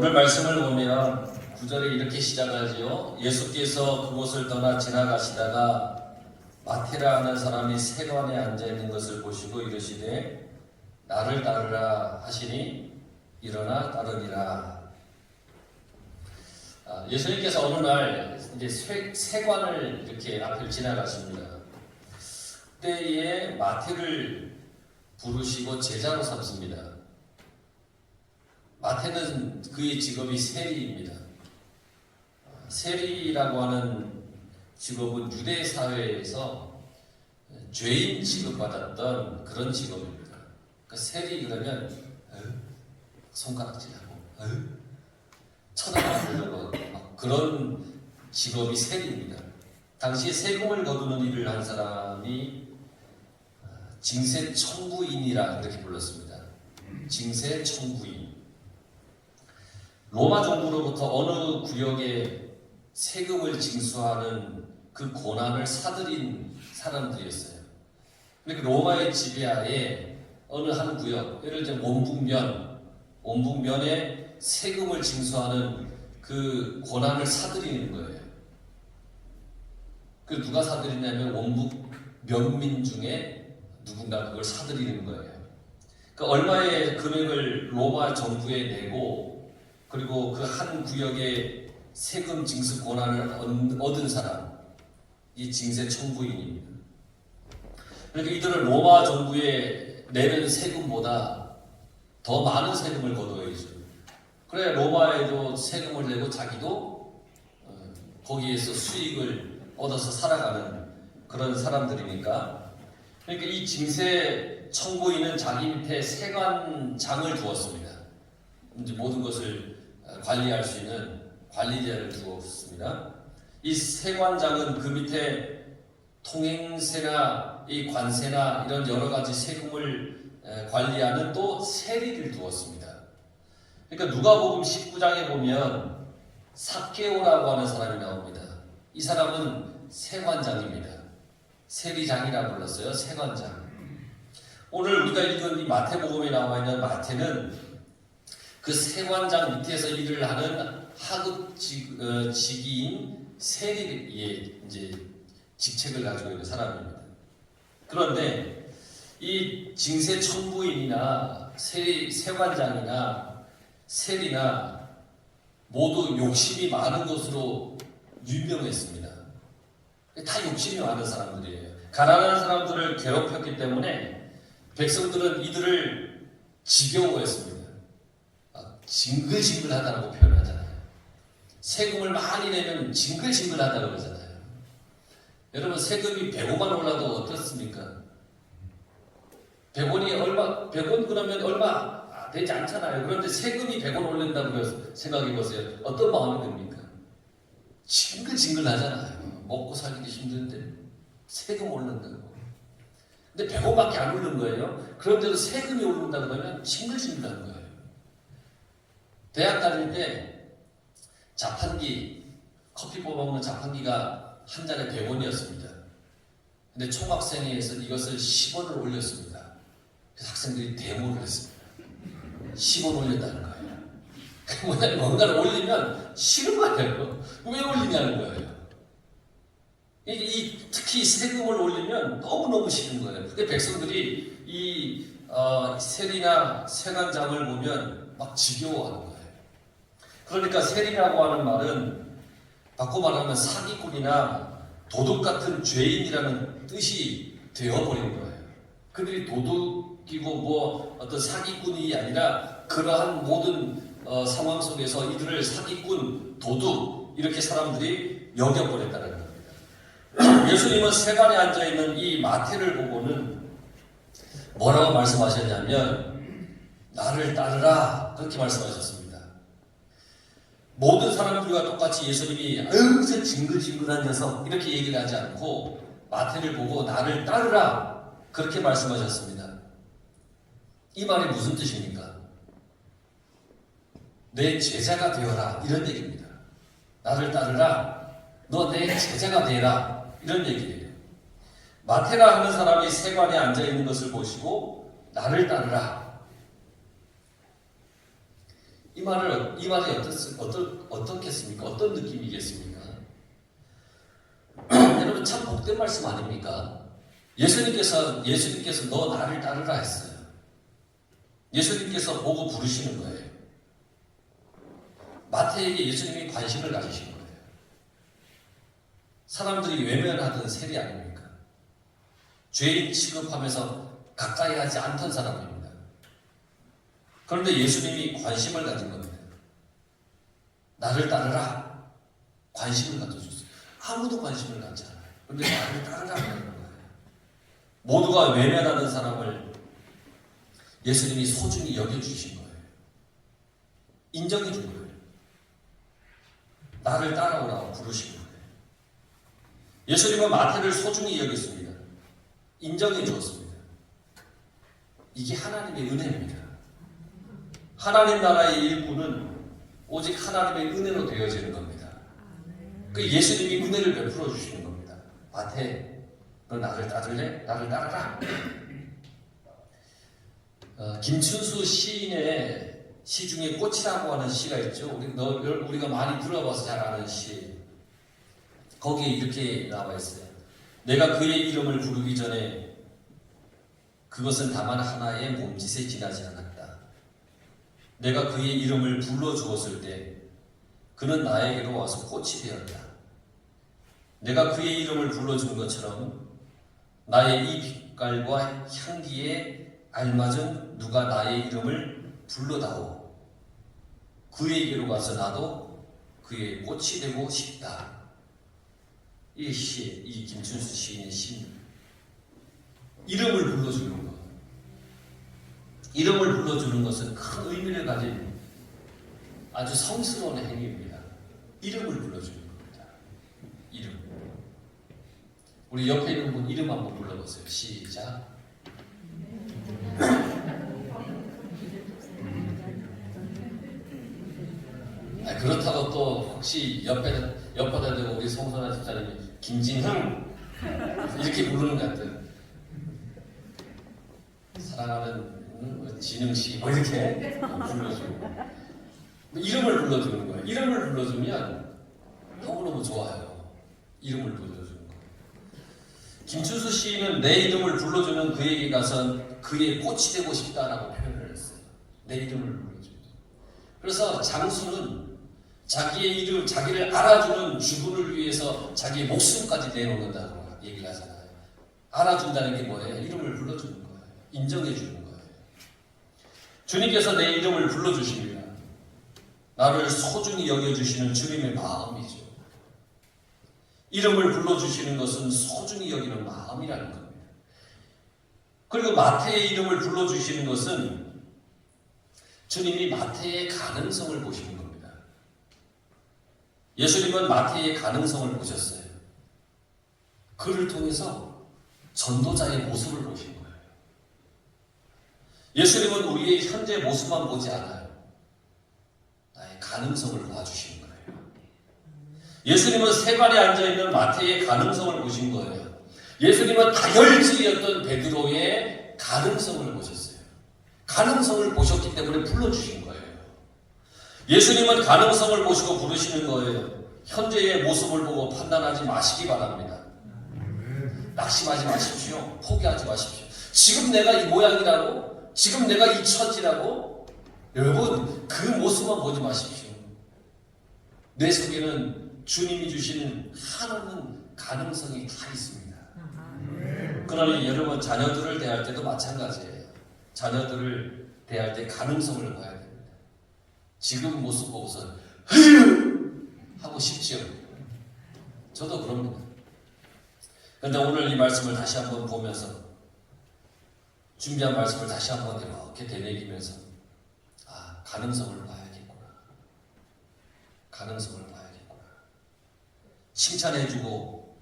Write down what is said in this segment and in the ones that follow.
오늘 말씀을 보면 9절에 이렇게 시작하지요. 예수께서 그곳을 떠나 지나가시다가 마태라 하는 사람이 세관에 앉아 있는 것을 보시고 이르시되 나를 따르라 하시니 일어나 따르니라. 예수님께서 어느 날 이제 세관을 이렇게 앞을 지나가십니다. 그때에 마태를 부르시고 제자로 삼습니다. 마태는 그의 직업이 세리입니다. 세리라고 하는 직업은 유대 사회에서 죄인 취급받았던 그런 직업입니다. 그러니까 세리 그러면 손가락질하고 쳐다보려고 그런 직업이 세리입니다. 당시에 세금을 거두는 일을 한 사람이 징세청구인이라 그렇게 불렀습니다. 징세청구인. 로마 정부로부터 어느 구역에 세금을 징수하는 그 고난을 사들인 사람들이었어요. 그러니까 로마의 지배하에 어느 한 구역, 예를 들면 원북면에 세금을 징수하는 그 고난을 사들이는 거예요. 그 누가 사들이냐면 원북 면민 중에 누군가 그걸 사들이는 거예요. 그러니까 얼마의 금액을 로마 정부에 내고 그리고 그 한 구역의 세금 징수 권한을 얻은 사람, 이 징세 청구인입니다. 그러니까 이들은 로마 정부에 내는 세금보다 더 많은 세금을 거둬야죠. 그래 로마에도 세금을 내고 자기도 거기에서 수익을 얻어서 살아가는 그런 사람들이니까. 그러니까 이 징세 청구인은 자기 밑에 세관장을 두었습니다. 이제 모든 것을 관리할 수 있는 관리자를 두었습니다. 이 세관장은 그 밑에 통행세나 이 관세나 이런 여러 가지 세금을 관리하는 또 세리를 두었습니다. 그러니까 누가복음 19장에 보면 삭개오라고 하는 사람이 나옵니다. 이 사람은 세관장입니다. 세리장이라고 불렀어요. 세관장. 오늘 우리가 읽은 이 마태복음에 나와 있는 마태는 그 세관장 밑에서 일을 하는 하급 직위인 세리의 이제 직책을 가지고 있는 사람입니다. 그런데 이 징세 청부인이나 세관장이나 세리나 모두 욕심이 많은 것으로 유명했습니다. 다 욕심이 많은 사람들이에요. 가난한 사람들을 괴롭혔기 때문에 백성들은 이들을 지겨워했습니다. 징글징글하다고 표현하잖아요. 세금을 많이 내면 징글징글하다고 그러잖아요. 여러분 세금이 100원만 올라도 어떻습니까? 100원 그러면 얼마 되지 않잖아요. 그런데 세금이 100원 올린다고 생각해 보세요. 어떤 마음이 듭니까? 징글징글하잖아요. 먹고 살기도 힘든데 세금 오른다고. 근데 100원밖에 안 오른 거예요. 그런데도 세금이 오른다 그러면 징글징글한 거예요. 대학 다닐 때 자판기, 커피 뽑아먹는 자판기가 한 잔에 100원이었습니다. 근데 총학생회에서 이것을 10원을 올렸습니다. 그래서 학생들이 데모를 했습니다. 10원 올렸다는 거예요. 뭔가를 올리면 싫은 거예요. 왜 올리냐는 거예요. 특히 세금을 올리면 너무너무 싫은 거예요. 근데 백성들이 이 세리나 세관장을 보면 막 지겨워하는 거예요. 그러니까 세리라고 하는 말은 바꿔 말하면 사기꾼이나 도둑 같은 죄인이라는 뜻이 되어버린 거예요. 그들이 도둑이고 뭐 어떤 사기꾼이 아니라 그러한 모든 상황 속에서 이들을 사기꾼, 도둑 이렇게 사람들이 여겨버렸다는 겁니다. 예수님은 세관에 앉아있는 이 마태를 보고는 뭐라고 말씀하셨냐면 나를 따르라 그렇게 말씀하셨습니다. 모든 사람들과 똑같이 예수님이 아유 저 징글징글한 녀석 이렇게 얘기를 하지 않고 마태를 보고 나를 따르라 그렇게 말씀하셨습니다. 이 말이 무슨 뜻입니까? 내 제자가 되어라 이런 얘기입니다. 나를 따르라 너 내 제자가 되라 이런 얘기예요. 마태라 하는 사람이 세관에 앉아있는 것을 보시고 나를 따르라 이 말이 어떻겠습니까? 어떤 느낌이겠습니까? 여러분 참 복된 말씀 아닙니까? 예수님께서 너 나를 따르라 했어요. 예수님께서 보고 부르시는 거예요. 마태에게 예수님이 관심을 가지신 거예요. 사람들이 외면하던 세리 아닙니까? 죄인 취급하면서 가까이 하지 않던 사람입니다. 그런데 예수님이 관심을 가진 겁니다. 나를 따르라. 관심을 가져줬어요. 아무도 관심을 갖지 않아요. 그런데 나를 따르라 그러는 거예요. 모두가 외면하던 사람을 예수님이 소중히 여겨주신 거예요. 인정해 준 거예요. 나를 따라오라고 부르신 거예요. 예수님은 마태를 소중히 여겼습니다. 인정해 주었습니다. 이게 하나님의 은혜입니다. 하나님 나라의 일부는 오직 하나님의 은혜로 되어지는 겁니다. 그 예수님이 은혜를 베풀어 주시는 겁니다. 마태, 너 나를 따를래? 나를 따르라. 김춘수 시인의 시 중에 꽃이라고 하는 시가 있죠. 우리가 많이 들어봐서 잘 아는 시. 거기에 이렇게 나와 있어요. 내가 그의 이름을 부르기 전에 그것은 다만 하나의 몸짓에 지나지 않았다. 내가 그의 이름을 불러주었을 때 그는 나에게로 와서 꽃이 되었다. 내가 그의 이름을 불러준 것처럼 나의 이 빛깔과 향기에 알맞은 누가 나의 이름을 불러다오. 그에게로 가서 나도 그의 꽃이 되고 싶다. 이 김춘수 시인의 시입니다. 이름을 불러주는 것. 이름을 불러주는 것은 큰 의미를 가진 아주 성스러운 행위입니다. 이름을 불러주는 겁니다. 이름. 우리 옆에 있는 분 이름 한번 불러보세요. 시작. 그렇다고 또 혹시 옆에다 대고 우리 송선아 집사님이 김진흥 이렇게 부르는 것 같아요. 사랑하는 진흥씨 뭐 이렇게 불러주고 이름을 불러주는 거예요. 이름을 불러주면 너무너무 좋아요. 이름을 불러주는 거. 김춘수 시인은 내 이름을 불러주는 그에게 가서 그의 꽃이 되고 싶다라고 표현을 했어요. 내 이름을 불러주는. 그래서 장수는 자기의 이름, 자기를 알아주는 주군을 위해서 자기의 목숨까지 내놓는다고 얘기를 하잖아요. 알아준다는 게 뭐예요? 이름을 불러주는 거예요. 인정해 주는 거예요. 주님께서 내 이름을 불러주십니다. 나를 소중히 여겨주시는 주님의 마음이죠. 이름을 불러주시는 것은 소중히 여기는 마음이라는 겁니다. 그리고 마태의 이름을 불러주시는 것은 주님이 마태의 가능성을 보시는 겁니다. 예수님은 마태의 가능성을 보셨어요. 그를 통해서 전도자의 모습을 보신 거예요. 예수님은 우리의 현재 모습만 보지 않아요. 나의 가능성을 봐주시는 거예요. 예수님은 세관에 앉아있는 마태의 가능성을 보신 거예요. 예수님은 다혈질이었던 베드로의 가능성을 보셨어요. 가능성을 보셨기 때문에 불러주신 거예요. 예수님은 가능성을 보시고 부르시는 거예요. 현재의 모습을 보고 판단하지 마시기 바랍니다. 낙심하지 마십시오. 포기하지 마십시오. 지금 내가 이 모양이라고, 지금 내가 이 처지라고, 여러분 그 모습만 보지 마십시오. 내 속에는 주님이 주시는 한없는 가능성이 다 있습니다. 그러니 여러분 자녀들을 대할 때도 마찬가지예요. 자녀들을 대할 때 가능성을 봐야 됩니다. 지금 모습 보고서 하고 싶죠. 저도 그럽니다. 그런데 오늘 이 말씀을 다시 한번 보면서 준비한 말씀을 다시 한번 이렇게 되새기면서 가능성을 봐야겠구나. 가능성을 봐야겠구나. 칭찬해주고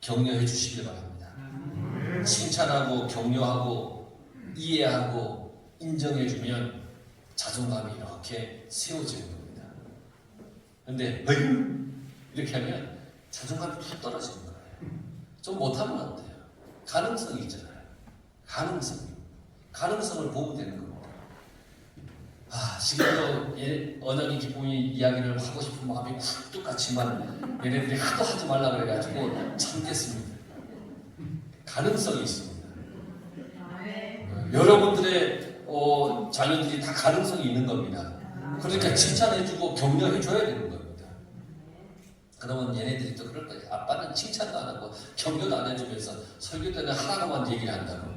격려해 주시길 바랍니다. 칭찬하고 격려하고 이해하고 인정해주면 자존감이 이렇게 세워지는 겁니다. 그런데 이렇게 하면 자존감이 툭 떨어지는 거예요. 좀 못하면 안 돼요. 가능성이 있잖아요. 가능성을 보면 되는 겁니다. 지금도 언약의 기쁨이 이야기를 하고 싶은 마음이 굴뚝 같지만 얘네들이 하도 하지 말라 그래가지고 참겠습니다. 가능성이 있습니다. 여러분들의 자녀들이 다 가능성이 있는 겁니다. 그러니까 칭찬해주고 격려해줘야 되는 겁니다. 그러면 얘네들이 또 그럴 거예요. 아빠는 칭찬도 안 하고 격려도 안 해주면서 설교 때는 하라고만 얘기를 한다고.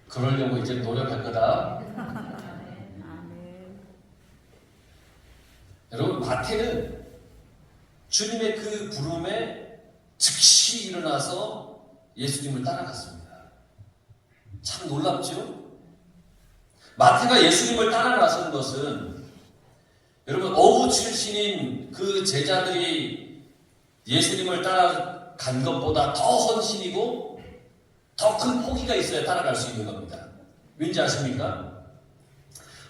그러려고 이제 노력할 거다. 여러분, 마태는 주님의 그 부름에 즉시 일어나서 예수님을 따라갔습니다. 참 놀랍죠? 마태가 예수님을 따라 나선 것은 여러분 어부 출신인 그 제자들이 예수님을 따라간 것보다 더 헌신이고 더 큰 포기가 있어야 따라갈 수 있는 겁니다. 왠지 아십니까?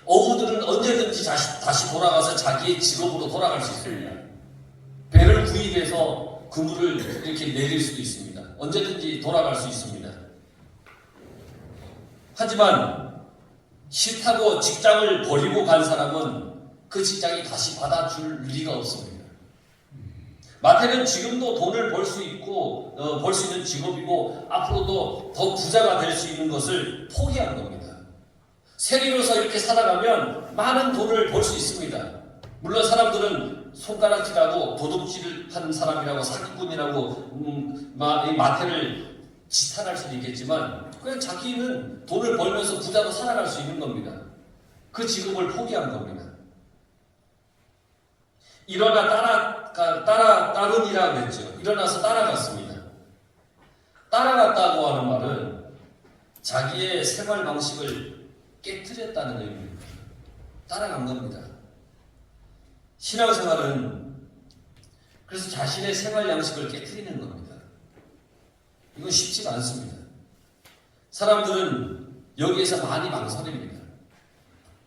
어부들은 언제든지 다시 돌아가서 자기의 직업으로 돌아갈 수 있습니다. 배를 구입해서 그물을 이렇게 내릴 수도 있습니다. 언제든지 돌아갈 수 있습니다. 하지만 싫다고 직장을 버리고 간 사람은 그 직장이 다시 받아줄 리가 없습니다. 마태는 지금도 돈을 벌 수 있고 벌 수 있는 직업이고 앞으로도 더 부자가 될 수 있는 것을 포기한 겁니다. 세리로서 이렇게 살아가면 많은 돈을 벌 수 있습니다. 물론 사람들은 손가락질하고 도둑질을 한 사람이라고 사기꾼이라고 마태를 지탄할 수도 있겠지만 그냥 자기는 돈을 벌면서 부자로 살아갈 수 있는 겁니다. 그 직업을 포기한 겁니다. 일어나 따르니라 그랬죠. 일어나서 따라갔습니다. 따라갔다고 하는 말은 자기의 생활 방식을 깨트렸다는 의미입니다. 따라간 겁니다. 신앙생활은 그래서 자신의 생활 양식을 깨트리는 겁니다. 이건 쉽지가 않습니다. 사람들은 여기에서 많이 망설입니다.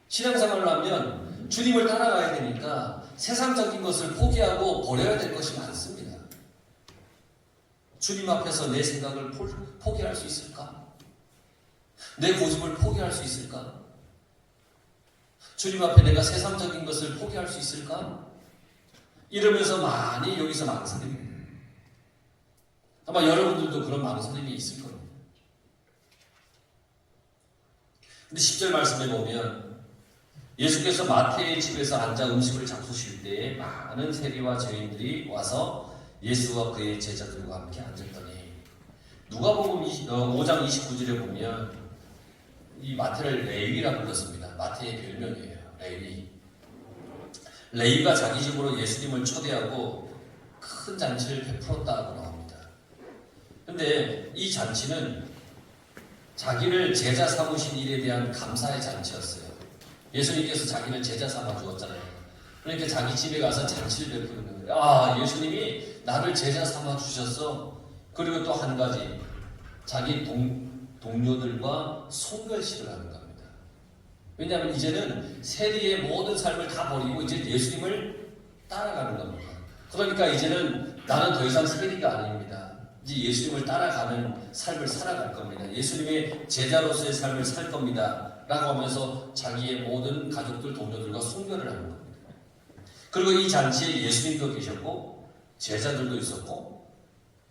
신앙생활을 하면 주님을 따라가야 되니까 세상적인 것을 포기하고 버려야 될 것이 많습니다. 주님 앞에서 내 생각을 포기할 수 있을까? 내 고집을 포기할 수 있을까? 주님 앞에 내가 세상적인 것을 포기할 수 있을까? 이러면서 많이 여기서 망설입니다. 아마 여러분들도 그런 망설임이 있을 겁니다. 근데 10절 말씀에 보면 예수께서 마태의 집에서 앉아 음식을 잡수실 때에 많은 세리와 죄인들이 와서 예수와 그의 제자들과 함께 앉았더니 누가복음 5장 29절에 보면 이 마태를 레위라 불렀습니다. 마태의 별명이에요. 레위. 레위가 자기 집으로 예수님을 초대하고 큰 잔치를 베풀었다고 나옵니다. 근데 이 잔치는 자기를 제자 삼으신 일에 대한 감사의 잔치였어요. 예수님께서 자기를 제자 삼아 주었잖아요. 그러니까 자기 집에 가서 잔치를 베푸는 거예요. 예수님이 나를 제자 삼아 주셨어. 그리고 또 한 가지 자기 동료들과 송별식을 하는 겁니다. 왜냐하면 이제는 세리의 모든 삶을 다 버리고 이제 예수님을 따라가는 겁니다. 그러니까 이제는 나는 더 이상 세리가 아닙니다. 이제 예수님을 따라가는 삶을 살아갈 겁니다. 예수님의 제자로서의 삶을 살 겁니다. 라고 하면서 자기의 모든 가족들, 동료들과 송별을 하는 겁니다. 그리고 이 잔치에 예수님도 계셨고 제자들도 있었고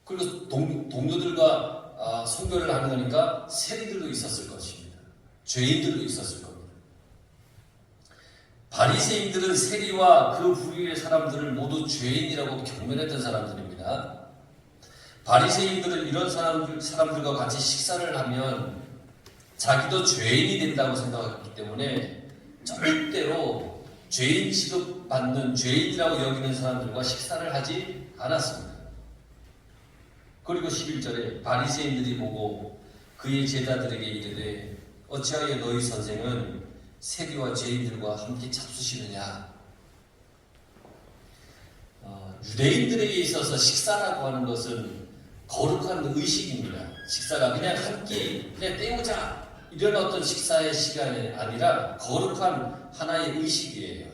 그리고 동료들과 송별을 하는 거니까 세리들도 있었을 것입니다. 죄인들도 있었을 겁니다. 바리새인들은 세리와 그 부류의 사람들을 모두 죄인이라고 경멸했던 사람들입니다. 바리새인들은 이런 사람들과 같이 식사를 하면 자기도 죄인이 된다고 생각했기 때문에 절대로 죄인 취급받는 죄인이라고 여기는 사람들과 식사를 하지 않았습니다. 그리고 11절에 바리새인들이 보고 그의 제자들에게 이르되 어찌하여 너희 선생은 세리와 죄인들과 함께 잡수시느냐. 유대인들에게 있어서 식사라고 하는 것은 거룩한 의식입니다. 식사가 그냥 한 끼 그냥 때우자 이런 어떤 식사의 시간이 아니라 거룩한 하나의 의식이에요.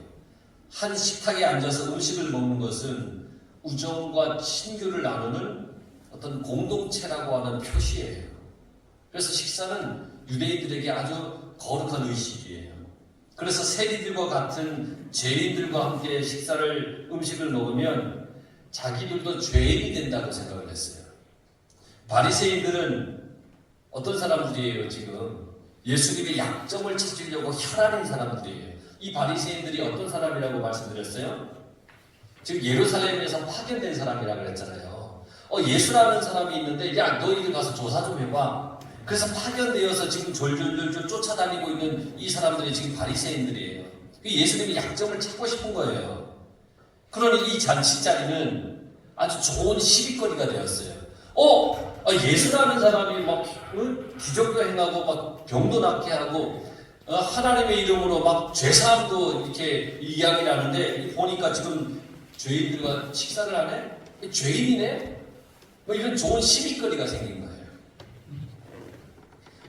한 식탁에 앉아서 음식을 먹는 것은 우정과 친교를 나누는 어떤 공동체라고 하는 표시예요. 그래서 식사는 유대인들에게 아주 거룩한 의식이에요. 그래서 세리들과 같은 죄인들과 함께 음식을 먹으면 자기들도 죄인이 된다고 생각을 했어요. 바리새인들은 어떤 사람들이에요? 지금 예수님의 약점을 찾으려고 혈안인 사람들이에요. 이 바리새인들이 어떤 사람이라고 말씀드렸어요? 지금 예루살렘에서 파견된 사람이라고 그랬잖아요. 예수라는 사람이 있는데 야 너희들 가서 조사 좀 해봐. 그래서 파견되어서 지금 졸졸졸 쫓아다니고 있는 이 사람들이 지금 바리새인들이에요. 예수님이 약점을 찾고 싶은 거예요. 그러니 이 잔치 자리는 아주 좋은 시비거리가 되었어요. 예수라는 사람이 막 기적도 행하고 막 병도 낫게 하고 하나님의 이름으로 막 죄사함도 이렇게 이야기를 하는데 보니까 지금 죄인들과 식사를 하네? 죄인이네? 이런 좋은 시비거리가 생긴 거예요.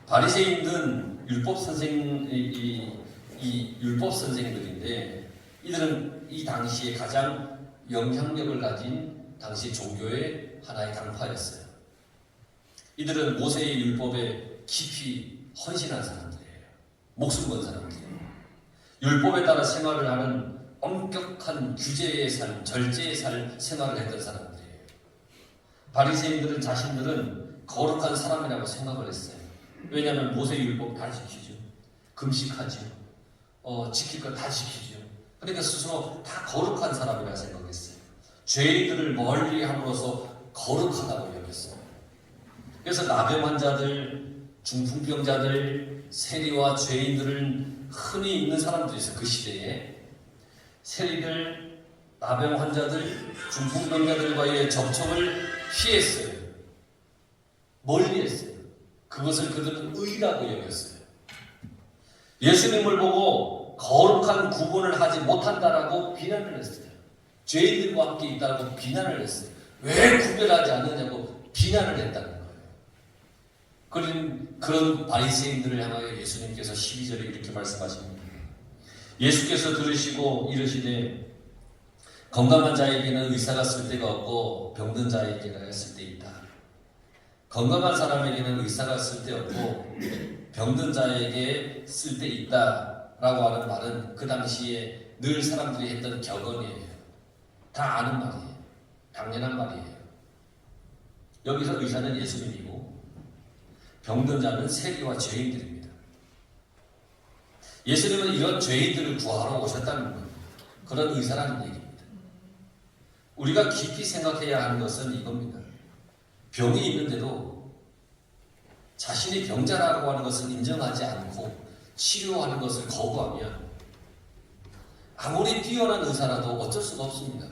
바리새인들은 율법 선생들인데 이들은 이 당시에 가장 영향력을 가진 당시 종교의 하나의 당파였어요. 이들은 모세의 율법에 깊이 헌신한 사람들이에요. 목숨 건 사람들이에요. 율법에 따라 생활을 하는 엄격한 규제의 삶, 절제의 생활을 했던 사람들이에요. 바리새인들은 자신들은 거룩한 사람이라고 생각을 했어요. 왜냐하면 모세의 율법 다 지키죠. 금식하죠. 지킬 것 다 지키죠. 그러니까 스스로 다 거룩한 사람이라 생각했어요. 죄인들을 멀리 함으로써 거룩하다고 여겼어요. 그래서 나병 환자들, 중풍병자들, 세리와 죄인들은 흔히 있는 사람들이 있어요. 그 시대에 세리들, 나병 환자들, 중풍병자들과의 접촉을 피했어요. 멀리 했어요. 그것을 그들은 의라고 여겼어요. 예수님을 보고 거룩한 구분을 하지 못한다라고 비난을 했어요. 죄인들과 함께 있다고 비난을 했어요. 왜 구별하지 않느냐고 비난을 했다는 거예요. 그런 바리새인들을 향하여 예수님께서 12절에 이렇게 말씀하십니다. 예수께서 들으시고 이르시되 건강한 자에게는 의사가 쓸 데가 없고 병든 자에게는 쓸 데 있다. 건강한 사람에게는 의사가 쓸 데 없고 병든 자에게 쓸 데 있다라고 하는 말은 그 당시에 늘 사람들이 했던 격언이에요. 다 아는 말이에요. 당연한 말이에요. 여기서 의사는 예수님이고 병든 자는 세리와 죄인들입니다. 예수님은 이런 죄인들을 구하러 오셨다는 겁니다. 그런 의사라는 얘기입니다. 우리가 깊이 생각해야 하는 것은 이겁니다. 병이 있는데도 자신이 병자라고 하는 것을 인정하지 않고 치료하는 것을 거부하면 아무리 뛰어난 의사라도 어쩔 수가 없습니다.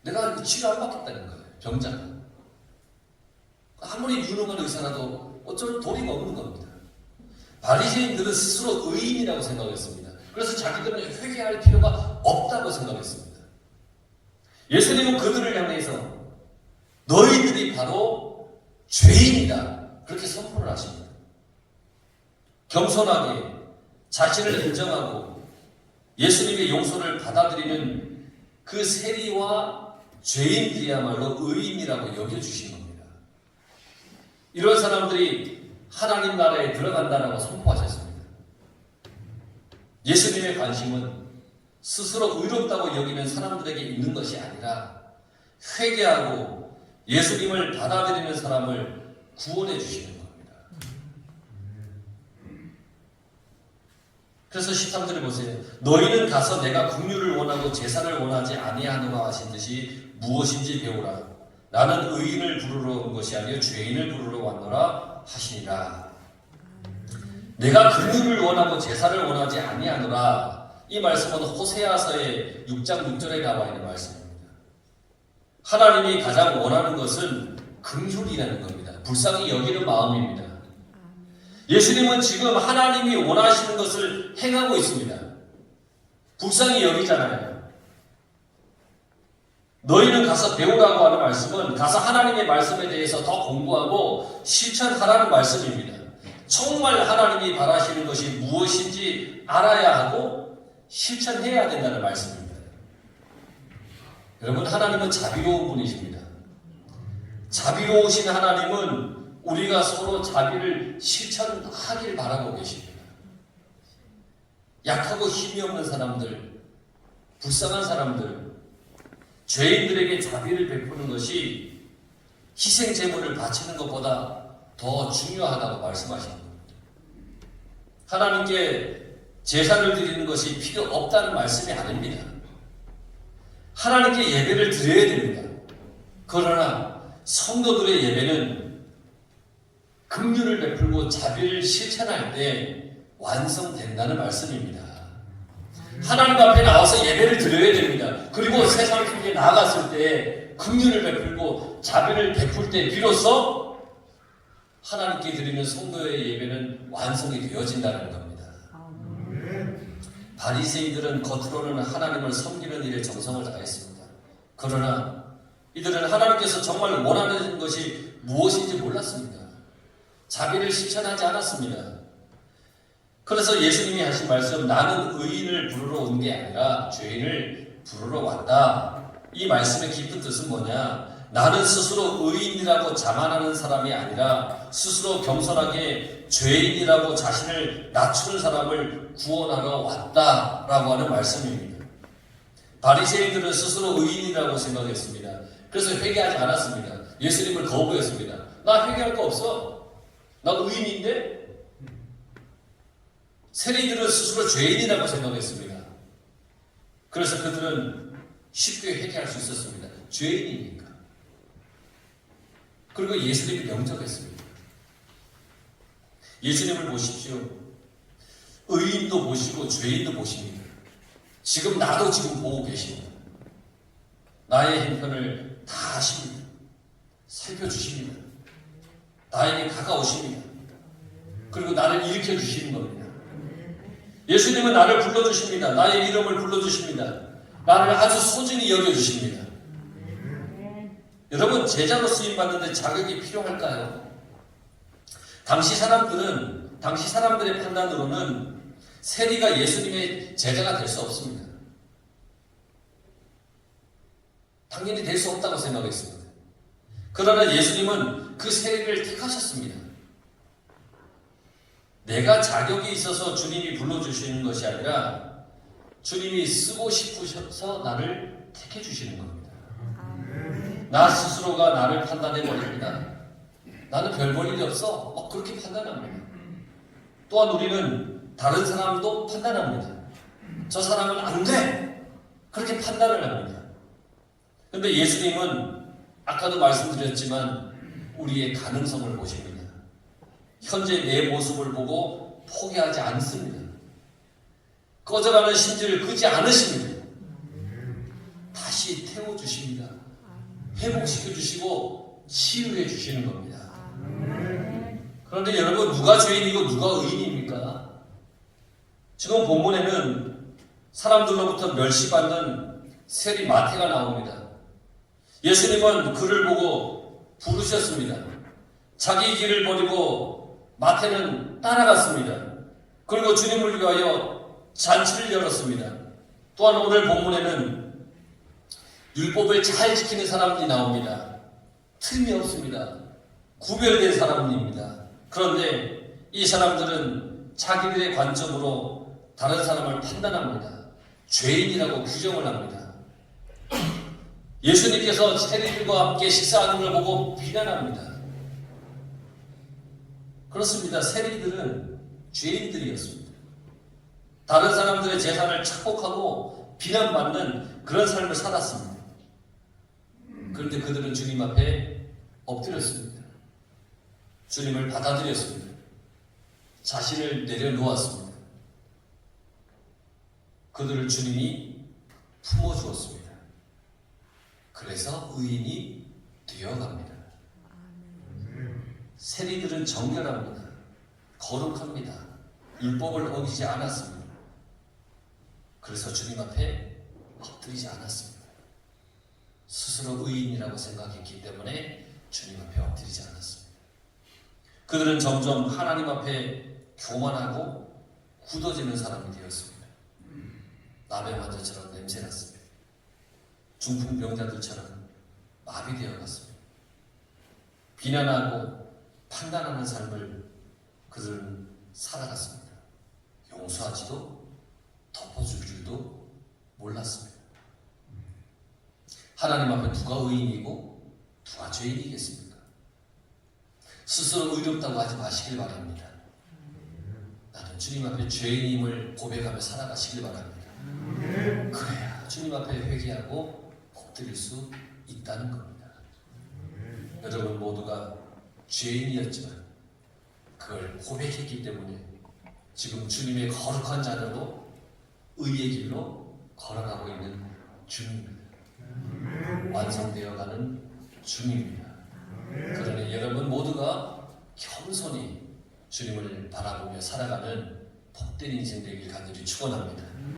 내가 치료 안 받겠다는 거예요. 병자가. 아무리 유능한 의사라도 어쩔 도리가 없는 겁니다. 바리새인들은 스스로 의인이라고 생각했습니다. 그래서 자기들은 회개할 필요가 없다고 생각했습니다. 예수님은 그들을 향해서 너희들이 바로 죄인이다. 그렇게 선포를 하십니다. 겸손하게 자신을 인정하고 예수님의 용서를 받아들이는 그 세리와 죄인들이야말로 의인이라고 여겨주신 겁니다. 이런 사람들이 하나님 나라에 들어간다라고 선포하셨습니다. 예수님의 관심은 스스로 의롭다고 여기는 사람들에게 있는 것이 아니라 회개하고 예수님을 받아들이는 사람을 구원해 주시는 겁니다. 그래서 13절을 보세요. 너희는 가서 내가 긍휼을 원하고 제사를 원하지 아니하노라 하신 듯이 무엇인지 배우라. 나는 의인을 부르러 온 것이 아니요 죄인을 부르러 왔노라 하시니라. 내가 긍휼을 원하고 제사를 원하지 아니하노라. 이 말씀은 호세아서의 6장 6절에 나와 있는 말씀입니다. 하나님이 가장 원하는 것은 긍휼이라는 겁니다. 불쌍히 여기는 마음입니다. 예수님은 지금 하나님이 원하시는 것을 행하고 있습니다. 불쌍히 여기잖아요. 너희는 가서 배우라고 하는 말씀은 가서 하나님의 말씀에 대해서 더 공부하고 실천하라는 말씀입니다. 정말 하나님이 바라시는 것이 무엇인지 알아야 하고 실천해야 된다는 말씀입니다. 여러분, 하나님은 자비로운 분이십니다. 자비로우신 하나님은 우리가 서로 자비를 실천하길 바라고 계십니다. 약하고 힘이 없는 사람들, 불쌍한 사람들, 죄인들에게 자비를 베푸는 것이 희생 제물을 바치는 것보다 더 중요하다고 말씀하시는 겁니다. 하나님께 제사를 드리는 것이 필요 없다는 말씀이 아닙니다. 하나님께 예배를 드려야 됩니다. 그러나 성도들의 예배는 긍휼을 베풀고 자비를 실천할 때 완성된다는 말씀입니다. 하나님 앞에 나와서 예배를 드려야 됩니다. 그리고 세상 속에 나아갔을 때 긍휼을 베풀고 자비를 베풀 때 비로소 하나님께 드리는 성도의 예배는 완성이 되어진다는 겁니다. 바리새인들은 겉으로는 하나님을 섬기는 일에 정성을 다했습니다. 그러나 이들은 하나님께서 정말 원하는 것이 무엇인지 몰랐습니다. 자비를 실천하지 않았습니다. 그래서 예수님이 하신 말씀, 나는 의인을 부르러 온 게 아니라 죄인을 부르러 왔다. 이 말씀의 깊은 뜻은 뭐냐? 나는 스스로 의인이라고 자만하는 사람이 아니라 스스로 겸손하게 죄인이라고 자신을 낮추는 사람을 구원하러 왔다라고 하는 말씀입니다. 바리새인들은 스스로 의인이라고 생각했습니다. 그래서 회개하지 않았습니다. 예수님을 거부했습니다. 나 회개할 거 없어. 나 의인인데? 세리들은 스스로 죄인이라고 생각했습니다. 그래서 그들은 쉽게 회개할 수 있었습니다. 죄인이니까. 그리고 예수님이 명적했습니다. 예수님을 보십시오. 의인도 보시고 죄인도 보십니다. 지금 나도 지금 보고 계십니다. 나의 행편을 다 아십니다. 살펴주십니다. 나에게 다가오십니다. 그리고 나를 일으켜 주시는 겁니다. 예수님은 나를 불러주십니다. 나의 이름을 불러주십니다. 나를 아주 소중히 여겨주십니다. 여러분, 제자로 쓰임받는데 자격이 필요할까요? 당시 사람들의 판단으로는 세리가 예수님의 제자가 될 수 없습니다. 당연히 될 수 없다고 생각했습니다. 그러나 예수님은 그 세리를 택하셨습니다. 내가 자격이 있어서 주님이 불러주시는 것이 아니라 주님이 쓰고 싶으셔서 나를 택해 주시는 겁니다. 나 스스로가 나를 판단해버립니다. 나는 별 볼 일이 없어. 그렇게 판단합니다. 또한 우리는 다른 사람도 판단합니다. 저 사람은 안 돼. 그렇게 판단을 합니다. 그런데 예수님은 아까도 말씀드렸지만 우리의 가능성을 보십니다. 현재 내 모습을 보고 포기하지 않습니다. 꺼져가는 심지를 끄지 않으십니다. 다시 태워주십니다. 회복시켜주시고 치유해 주시는 겁니다. 그런데 여러분, 누가 죄인이고 누가 의인입니까? 지금 본문에는 사람들로부터 멸시받는 세리 마태가 나옵니다. 예수님은 그를 보고 부르셨습니다. 자기 길을 버리고 마태는 따라갔습니다. 그리고 주님을 위하여 잔치를 열었습니다. 또한 오늘 본문에는 율법을 잘 지키는 사람들이 나옵니다. 틈이 없습니다. 구별된 사람입니다. 그런데 이 사람들은 자기들의 관점으로 다른 사람을 판단합니다. 죄인이라고 규정을 합니다. 예수님께서 세리들과 함께 식사하는 걸 보고 비난합니다. 그렇습니다. 세리들은 죄인들이었습니다. 다른 사람들의 재산을 착복하고 비난받는 그런 삶을 살았습니다. 그런데 그들은 주님 앞에 엎드렸습니다. 주님을 받아들였습니다. 자신을 내려놓았습니다. 그들을 주님이 품어주었습니다. 그래서 의인이 되어갑니다. 세리들은 정결합니다. 거룩합니다. 율법을 어기지 않았습니다. 그래서 주님 앞에 엎드리지 않았습니다. 스스로 의인이라고 생각했기 때문에 주님 앞에 엎드리지 않았습니다. 그들은 점점 하나님 앞에 교만하고 굳어지는 사람이 되었습니다. 남의 환자처럼 냄새났습니다. 중풍병자들처럼 마비되어 갔습니다. 비난하고 판단하는 삶을 그들은 살아갔습니다. 용서하지도 덮어줄 줄도 몰랐습니다. 하나님 앞에 누가 의인이고 누가 죄인이겠습니까? 스스로 의롭다고 하지 마시길 바랍니다. 나는 주님 앞에 죄인임을 고백하며 살아가시길 바랍니다. 그래야 주님 앞에 회개하고 엎드릴 수 있다는 겁니다. 여러분 모두가 죄인이었지만 그걸 고백했기 때문에 지금 주님의 거룩한 자녀로 의의 길로 걸어가고 있는 중입니다. 완성되어가는 중입니다. 그러니 여러분 모두가 겸손히 주님을 바라보며 살아가는 복된 인생 되길 간절히 축원합니다.